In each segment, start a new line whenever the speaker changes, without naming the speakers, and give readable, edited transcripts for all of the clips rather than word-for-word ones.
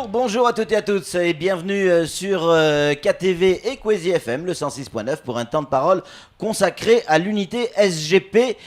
Bonjour à toutes et à tous et bienvenue sur KTV et Kwezi FM, le 106.9 pour un temps de parole consacré à l'unité SGP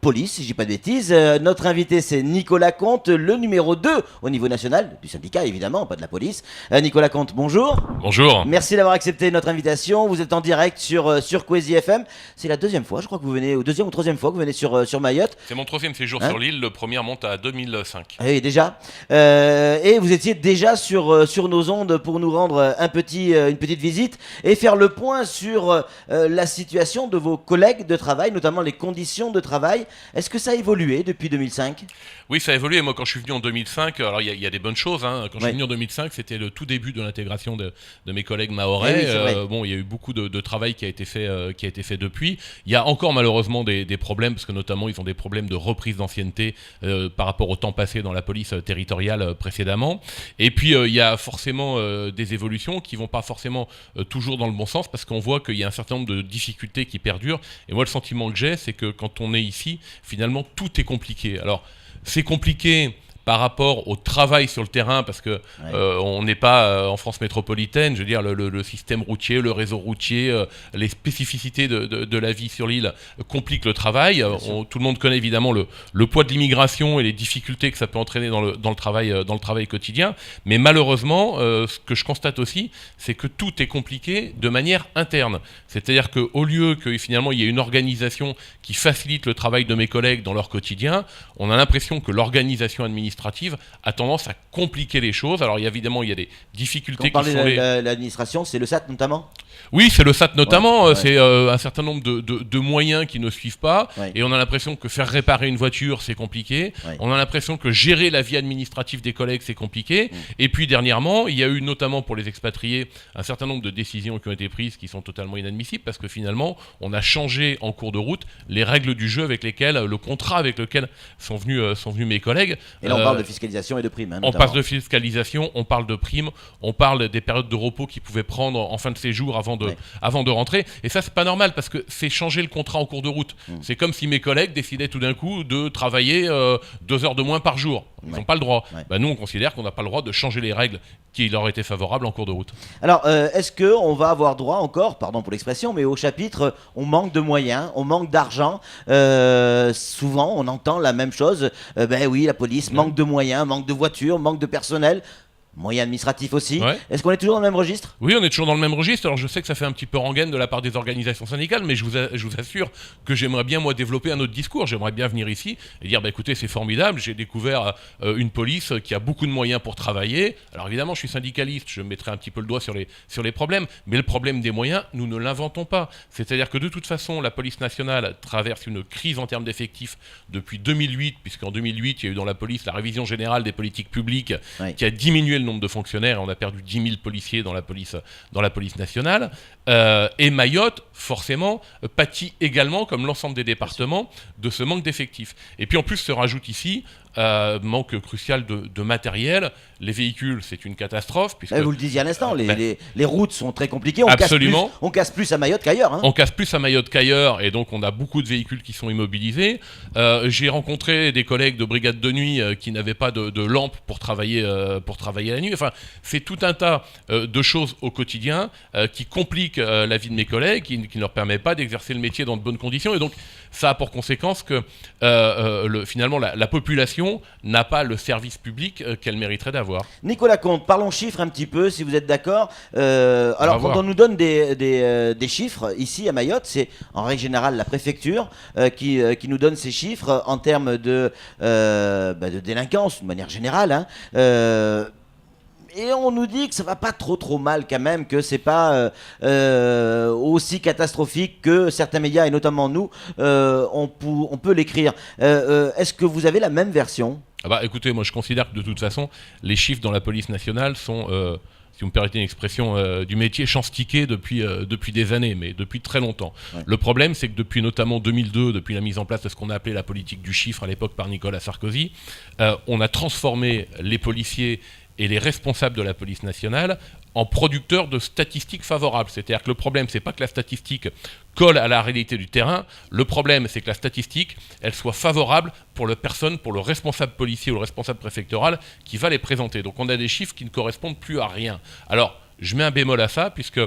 Police, si je dis pas de bêtises. Notre invité c'est Nicolas Comte, le numéro 2 au niveau national, du syndicat évidemment, pas de la police. Nicolas Comte, bonjour.
Bonjour.
Merci d'avoir accepté notre invitation. Vous êtes en direct sur Kwezi FM. C'est la deuxième fois, je crois que vous venez, ou deuxième ou troisième fois que vous venez sur Mayotte.
C'est mon troisième séjour sur l'île, le premier remonte à 2005.
Oui, déjà. Et vous étiez déjà sur nos ondes pour nous rendre une petite visite et faire le point sur la situation de vos collègues de travail, notamment les conditions de travail. Est-ce que ça a évolué depuis 2005 ?
Oui, ça a évolué. Moi, quand je suis venu en 2005, alors il y a des bonnes choses. Quand je suis venu en 2005, c'était le tout début de l'intégration de mes collègues mahorais. Oui, il y a eu beaucoup de travail qui a été fait depuis. Il y a encore malheureusement des problèmes, parce que notamment, ils ont des problèmes de reprise d'ancienneté par rapport au temps passé dans la police territoriale précédemment. Et puis, il y a forcément des évolutions qui vont pas forcément toujours dans le bon sens, parce qu'on voit qu'il y a un certain nombre de difficultés qui perdurent. Et moi, le sentiment que j'ai, c'est que quand on est ici, finalement, tout est compliqué. Alors, c'est compliqué par rapport au travail sur le terrain, parce que on n'est pas en France métropolitaine. Je veux dire, le système routier, le réseau routier, les spécificités de la vie sur l'île compliquent le travail. Tout le monde connaît évidemment le poids de l'immigration et les difficultés que ça peut entraîner dans le travail quotidien. Mais malheureusement, ce que je constate aussi, c'est que tout est compliqué de manière interne. C'est-à-dire qu'au lieu que finalement il y ait une organisation qui facilite le travail de mes collègues dans leur quotidien, on a l'impression que l'organisation administrative a tendance à compliquer les choses. Alors évidemment, il y a des difficultés
qui sont l'administration, c'est le SAT notamment ?
Oui, c'est le SAT notamment. C'est un certain nombre de moyens qui ne suivent pas. Et on a l'impression que faire réparer une voiture, c'est compliqué. On a l'impression que gérer la vie administrative des collègues, c'est compliqué. Et puis dernièrement, il y a eu notamment pour les expatriés un certain nombre de décisions qui ont été prises qui sont totalement inadmissibles, parce que finalement, on a changé en cours de route les règles du jeu avec lesquelles, le contrat avec lequel sont venus mes collègues.
Et là, on parle de fiscalisation et de primes.
On parle de fiscalisation, on parle de primes, on parle des périodes de repos qu'ils pouvaient prendre en fin de séjour avant de rentrer. Et ça, c'est pas normal, parce que c'est changer le contrat en cours de route. C'est comme si mes collègues décidaient tout d'un coup de travailler 2 heures de moins par jour. Ils n'ont pas le droit. Nous, on considère qu'on n'a pas le droit de changer les règles qui leur étaient favorables en cours de route.
Alors, est-ce qu'on va avoir droit encore, pardon pour l'expression, mais au chapitre, on manque de moyens, on manque d'argent. Souvent, on entend la même chose. Oui, la police manque de moyens, manque de voitures, manque de personnel. Moyens administratifs aussi. Est-ce qu'on est toujours dans le même registre ?
Oui, on est toujours dans le même registre. Alors je sais que ça fait un petit peu rengaine de la part des organisations syndicales, mais je vous assure que j'aimerais bien, moi, développer un autre discours. J'aimerais bien venir ici et dire, écoutez, c'est formidable, j'ai découvert une police qui a beaucoup de moyens pour travailler. Alors évidemment, je suis syndicaliste, je mettrai un petit peu le doigt sur les problèmes, mais le problème des moyens, nous ne l'inventons pas. C'est-à-dire que de toute façon, la police nationale traverse une crise en termes d'effectifs depuis 2008, puisqu'en 2008, il y a eu dans la police la révision générale des politiques publiques qui a diminué le nombre de fonctionnaires, et on a perdu 10 000 policiers dans la police nationale. Et Mayotte, forcément, pâtit également, comme l'ensemble des départements, de ce manque d'effectifs. Et puis en plus se rajoute ici manque crucial de matériel. Les véhicules, c'est une catastrophe. Puisque,
vous le disiez à l'instant, les routes sont très compliquées. On casse plus à Mayotte qu'ailleurs.
On casse plus à Mayotte qu'ailleurs, et donc on a beaucoup de véhicules qui sont immobilisés. J'ai rencontré des collègues de brigade de nuit qui n'avaient pas de lampe pour travailler la nuit. Enfin, c'est tout un tas de choses au quotidien qui compliquent la vie de mes collègues, qui ne leur permet pas d'exercer le métier dans de bonnes conditions. Et donc, ça a pour conséquence que finalement la population n'a pas le service public qu'elle mériterait d'avoir.
Nicolas Comte, parlons chiffres un petit peu, si vous êtes d'accord. Alors, quand on nous donne des chiffres ici à Mayotte, c'est en règle générale la préfecture qui nous donne ces chiffres en termes de délinquance, de manière générale. Et on nous dit que ça va pas trop mal quand même, que c'est pas aussi catastrophique que certains médias, et notamment nous, on peut l'écrire. Est-ce que vous avez la même version ?
Écoutez, moi je considère que de toute façon, les chiffres dans la police nationale sont, si vous me permettez une expression du métier, chanstiqués depuis des années, mais depuis très longtemps. Le problème, c'est que depuis notamment 2002, depuis la mise en place de ce qu'on a appelé la politique du chiffre à l'époque par Nicolas Sarkozy, on a transformé les policiers et les responsables de la police nationale en producteur de statistiques favorables. C'est-à-dire que le problème, c'est pas que la statistique colle à la réalité du terrain. Le problème, c'est que la statistique, elle soit favorable pour le responsable policier ou le responsable préfectoral qui va les présenter. Donc on a des chiffres qui ne correspondent plus à rien. Alors, je mets un bémol à ça, puisque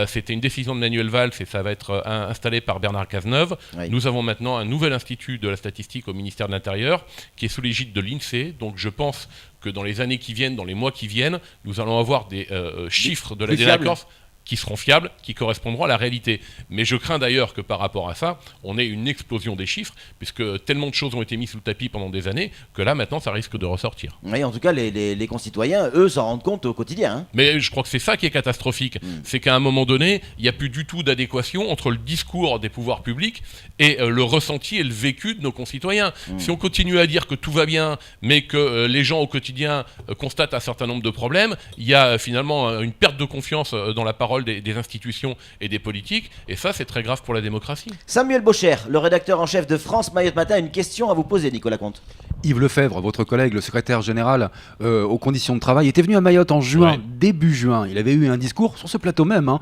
c'était une décision de Manuel Valls et ça va être installé par Bernard Cazeneuve. Oui. Nous avons maintenant un nouvel institut de la statistique au ministère de l'Intérieur qui est sous l'égide de l'INSEE. Donc je pense que dans les années qui viennent, dans les mois qui viennent, nous allons avoir des chiffres de la délinquance qui seront fiables, qui correspondront à la réalité. Mais je crains d'ailleurs que par rapport à ça, on ait une explosion des chiffres, puisque tellement de choses ont été mises sous le tapis pendant des années, que là, maintenant, ça risque de ressortir.
Oui, en tout cas, les concitoyens, eux, s'en rendent compte au quotidien. Hein.
Mais je crois que c'est ça qui est catastrophique. C'est qu'à un moment donné, il n'y a plus du tout d'adéquation entre le discours des pouvoirs publics et le ressenti et le vécu de nos concitoyens. Si on continue à dire que tout va bien, mais que les gens au quotidien constatent un certain nombre de problèmes, il y a finalement une perte de confiance dans la parole des institutions et des politiques, et ça c'est très grave pour la démocratie.
Samuel Bocher, le rédacteur en chef de France Mayotte Matin, a une question à vous poser, Nicolas Comte.
Yves Lefebvre, votre collègue, le secrétaire général aux conditions de travail, était venu à Mayotte en juin, début juin. Il avait eu un discours sur ce plateau même,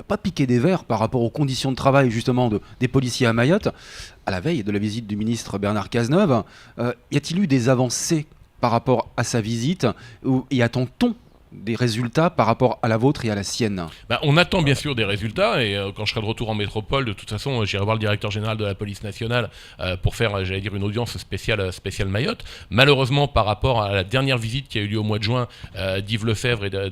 pas piqué des verres par rapport aux conditions de travail justement des policiers à Mayotte. À la veille de la visite du ministre Bernard Cazeneuve, y a-t-il eu des avancées par rapport à sa visite, et attend-on des résultats par rapport à la vôtre et à la sienne?
On attend bien sûr des résultats, et quand je serai de retour en métropole, de toute façon j'irai voir le directeur général de la police nationale pour faire, j'allais dire, une audience spéciale Mayotte. Malheureusement, par rapport à la dernière visite qui a eu lieu au mois de juin d'Yves Lefebvre et de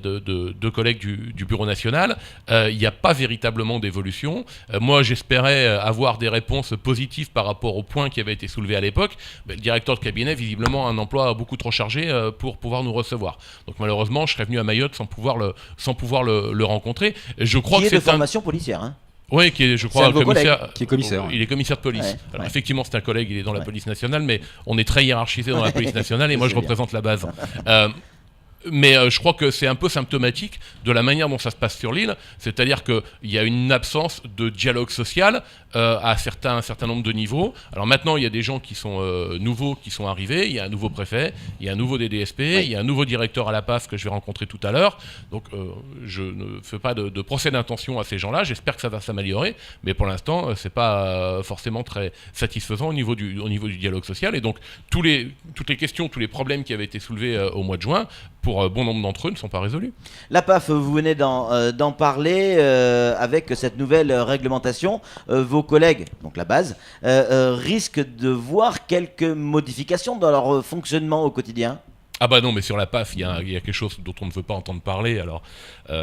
deux collègues du bureau national, il n'y a pas véritablement d'évolution. Moi j'espérais avoir des réponses positives par rapport aux points qui avaient été soulevés à l'époque. Le directeur de cabinet visiblement a un emploi beaucoup trop chargé pour pouvoir nous recevoir. Donc malheureusement je serais venu à Mayotte sans pouvoir le rencontrer. Je crois
qui
que
est de formation policière, hein.
Oui, qui est, je crois,
commissaire. Qui est commissaire.
Il est commissaire de police. Alors effectivement, c'est un collègue, il est dans la police nationale, mais on est très hiérarchisé dans la police nationale, et moi je représente la base. Mais je crois que c'est un peu symptomatique de la manière dont ça se passe sur l'île, c'est-à-dire qu'il y a une absence de dialogue social à un certain nombre de niveaux. Alors maintenant, il y a des gens qui sont nouveaux qui sont arrivés, il y a un nouveau préfet, il y a un nouveau DDSP, il y a un nouveau directeur à la PAF que je vais rencontrer tout à l'heure. Donc je ne fais pas de procès d'intention à ces gens-là, j'espère que ça va s'améliorer, mais pour l'instant, c'est pas forcément très satisfaisant au niveau du dialogue social. Et donc toutes les questions, tous les problèmes qui avaient été soulevés au mois de juin, pour bon nombre d'entre eux, ne sont pas résolus.
La PAF, vous venez d'en parler avec cette nouvelle réglementation. Vos collègues, donc la base, risquent de voir quelques modifications dans leur fonctionnement au quotidien.
Ah bah non, mais sur la PAF, il y a quelque chose dont on ne veut pas entendre parler. Alors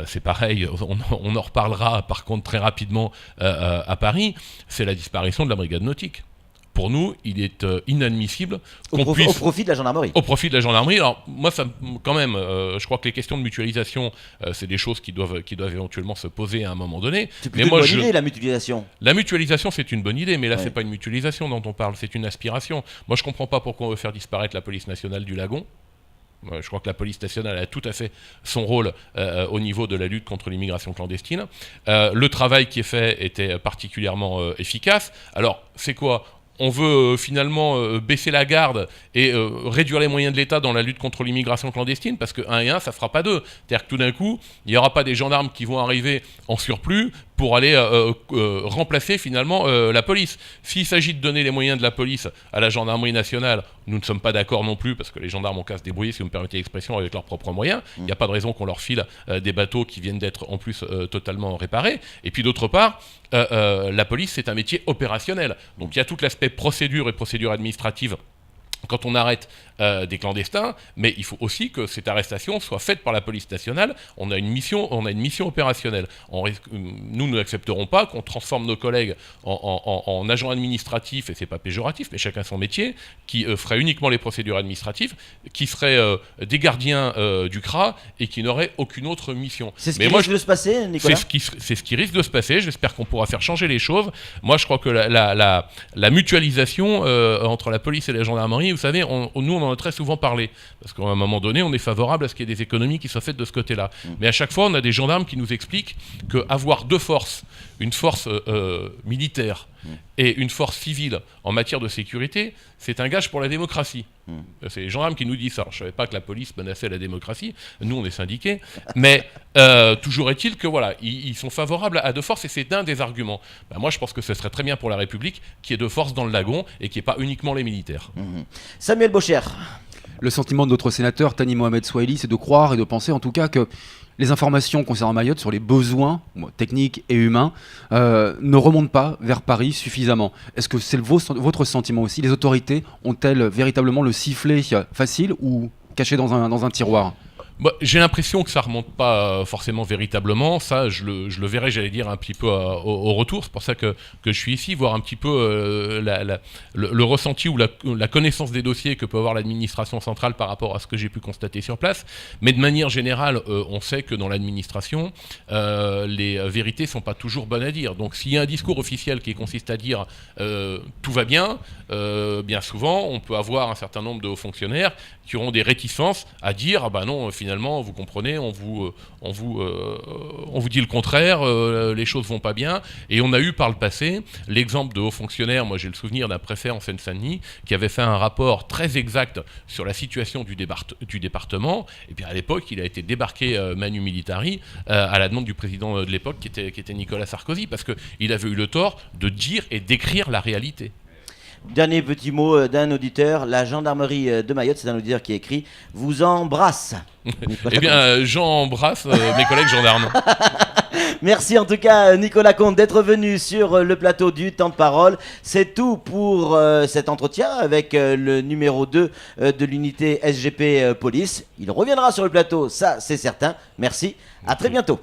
c'est pareil, on en reparlera par contre très rapidement à Paris. C'est la disparition de la brigade nautique. Pour nous, il est inadmissible
au profit de la gendarmerie.
Au profit de la gendarmerie. Alors moi, quand même, je crois que les questions de mutualisation, c'est des choses qui doivent éventuellement se poser à un moment donné.
C'est plutôt une bonne idée, la mutualisation.
La mutualisation, c'est une bonne idée, mais là, c'est pas une mutualisation dont on parle, c'est une aspiration. Moi, je comprends pas pourquoi on veut faire disparaître la police nationale du Lagon. Je crois que la police nationale a tout à fait son rôle au niveau de la lutte contre l'immigration clandestine. Le travail qui est fait était particulièrement efficace. Alors, c'est quoi ? On veut finalement baisser la garde et réduire les moyens de l'État dans la lutte contre l'immigration clandestine, parce que 1 et 1, ça fera pas 2. C'est-à-dire que tout d'un coup, il n'y aura pas des gendarmes qui vont arriver en surplus pour aller remplacer finalement la police. S'il s'agit de donner les moyens de la police à la gendarmerie nationale, nous ne sommes pas d'accord non plus, parce que les gendarmes ont qu'à se débrouiller, si vous me permettez l'expression, avec leurs propres moyens. Il n'y a pas de raison qu'on leur file des bateaux qui viennent d'être en plus totalement réparés. Et puis d'autre part, la police, c'est un métier opérationnel. Donc il y a tout l'aspect procédure et procédure administrative quand on arrête des clandestins, mais il faut aussi que cette arrestation soit faite par la police nationale. On a une mission opérationnelle. Nous n'accepterons pas qu'on transforme nos collègues en agents administratifs, et c'est pas péjoratif, mais chacun son métier, qui ferait uniquement les procédures administratives, qui seraient des gardiens du CRA et qui n'auraient aucune autre mission.
C'est ce qui risque de se passer, Nicolas ?
C'est ce qui risque de se passer. J'espère qu'on pourra faire changer les choses. Moi, je crois que la mutualisation entre la police et la gendarmerie, vous savez, nous on en a très souvent parlé, parce qu'à un moment donné on est favorable à ce qu'il y ait des économies qui soient faites de ce côté-là. Mais à chaque fois on a des gendarmes qui nous expliquent qu'avoir deux forces, une force militaire Et une force civile en matière de sécurité, c'est un gage pour la démocratie. C'est les gendarmes qui nous disent ça. Alors, je ne savais pas que la police menaçait la démocratie. Nous, on est syndiqués. Mais toujours est-il que voilà, ils sont favorables à deux forces et c'est un des arguments. Moi, je pense que ce serait très bien pour la République qu'il y ait deux forces dans le lagon et qu'il n'y ait pas uniquement les militaires.
Samuel Baucher.
Le sentiment de notre sénateur Thani Mohamed Sohaili, c'est de croire et de penser en tout cas que les informations concernant Mayotte sur les besoins techniques et humains ne remontent pas vers Paris suffisamment. Est-ce que c'est votre sentiment aussi? Les autorités ont-elles véritablement le sifflet facile ou caché dans un tiroir?
J'ai l'impression que ça remonte pas forcément véritablement. Ça, je le verrai, j'allais dire, un petit peu au retour. C'est pour ça que je suis ici, voir un petit peu le ressenti ou la connaissance des dossiers que peut avoir l'administration centrale par rapport à ce que j'ai pu constater sur place. Mais de manière générale, on sait que dans l'administration, les vérités sont pas toujours bonnes à dire. Donc s'il y a un discours officiel qui consiste à dire tout va bien, bien souvent, on peut avoir un certain nombre de hauts fonctionnaires qui auront des réticences à dire ah ben non, finalement, vous comprenez, on vous dit le contraire, les choses vont pas bien. Et on a eu par le passé l'exemple de hauts fonctionnaires. Moi, j'ai le souvenir d'un préfet en Seine-Saint-Denis qui avait fait un rapport très exact sur la situation du département. Et bien à l'époque, il a été débarqué manu militari à la demande du président de l'époque qui était Nicolas Sarkozy, parce qu'il avait eu le tort de dire et d'écrire la réalité.
Dernier petit mot d'un auditeur, la gendarmerie de Mayotte, c'est un auditeur qui écrit « vous embrasse ».
Eh bien, j'embrasse mes collègues gendarmes.
Merci en tout cas Nicolas Comte d'être venu sur le plateau du Temps de Parole. C'est tout pour cet entretien avec le numéro 2 de l'unité SGP Police. Il reviendra sur le plateau, ça c'est certain. Merci, à très bientôt.